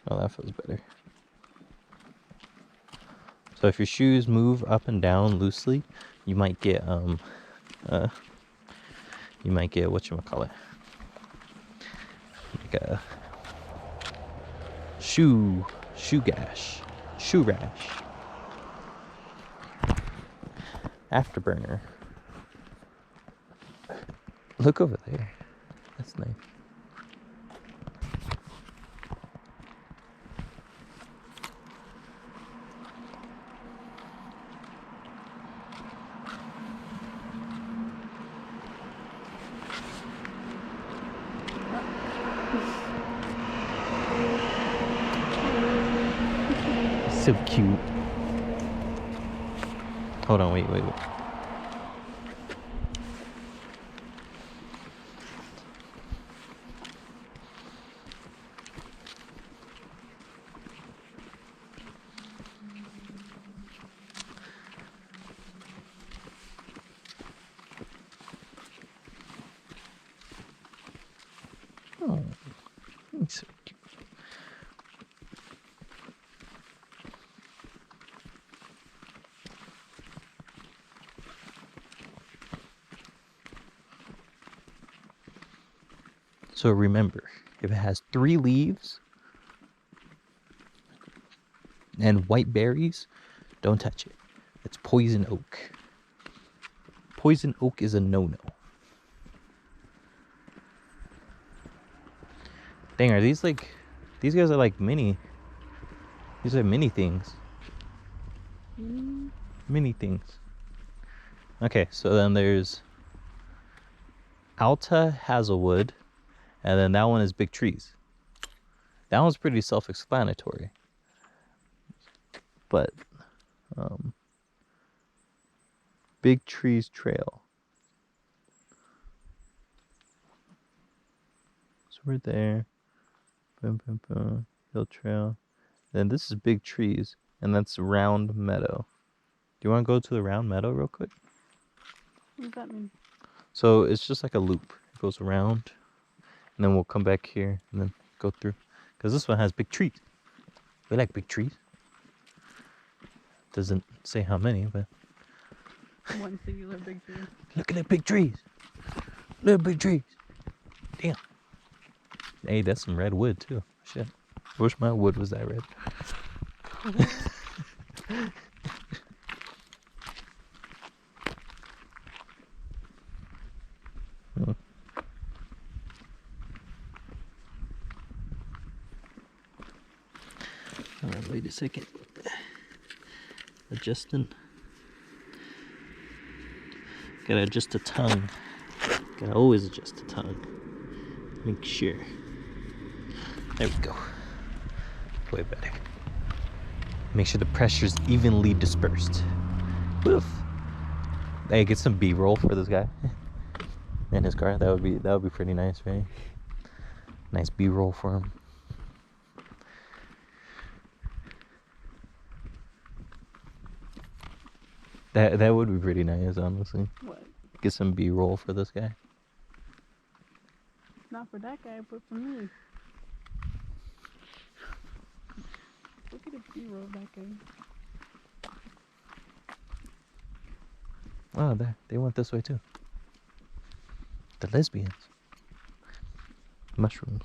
Oh, that feels better. So if your shoes move up and down loosely, you might get whatchamacallit, like a shoe gash, shoe rash, afterburner. Look over there. That's nice. So cute. Hold on, wait. Oh, he's so cute. So remember, if it has 3 leaves and white berries, don't touch it. It's poison oak. Poison oak is a no-no. Dang, are these like... These guys are like mini... These are mini things. Mini things. Okay, so then there's... Alta Hazelwood. And then that one is big trees. That one's pretty self-explanatory. But... Big Trees Trail. So we're there. Boom, boom, boom. Hill Trail. Then this is Big Trees. And that's Round Meadow. Do you want to go to the Round Meadow real quick? What does that mean? So it's just like a loop. It goes around. And then we'll come back here and then go through. Because this one has big trees. We like big trees. Doesn't say how many, but... One singular big tree. Look at the big trees. Little big trees. Damn. Hey, that's some red wood too. Shit. Wish my wood was that red. Alright, wait a second. Adjusting. Gotta adjust the tongue. Gotta always adjust the tongue. Make sure. There we go. Way better. Make sure the pressure's evenly dispersed. Woof. Hey, get some B-roll for this guy and his car. That would be pretty nice, right? Nice B-roll for him. That would be pretty nice, honestly. What? Get some B-roll for this guy. Not for that guy, but for me. Look at the B-roll of that guy. Oh, they went this way too. The lesbians. Mushrooms.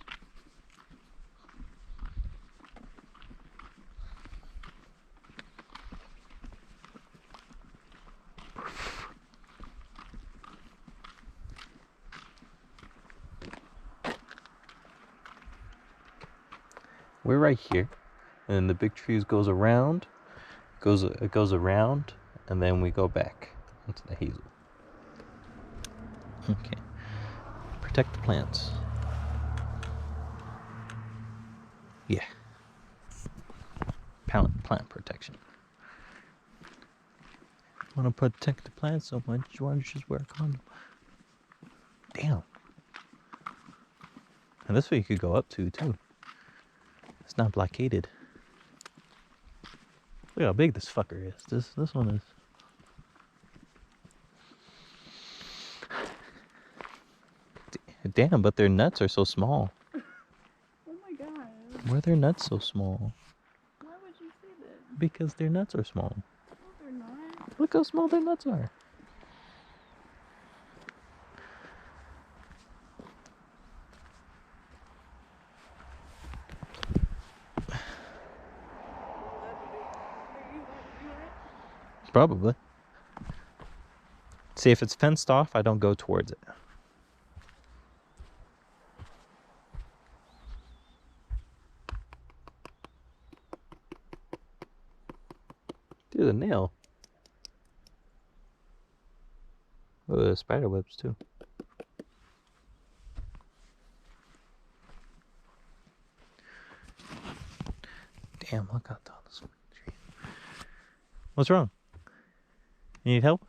We're right here, and the big trees goes around, it goes around, and then we go back into the hazel. Okay. Protect the plants. Yeah. Plant protection. Want to protect the plants so much? Why don't you just wear a condom? Damn. And this way you could go up to too. It's not blockaded. Look how big this fucker is. This one is. Damn, but their nuts are so small. Oh my god. Why are their nuts so small? Why would you say that? Because their nuts are small. No, they're not. Look how small their nuts are. Probably. See, if it's fenced off, I don't go towards it. Dude, a nail. Oh, there's spider webs too. Damn, look how tall this tree. What's wrong? You need help?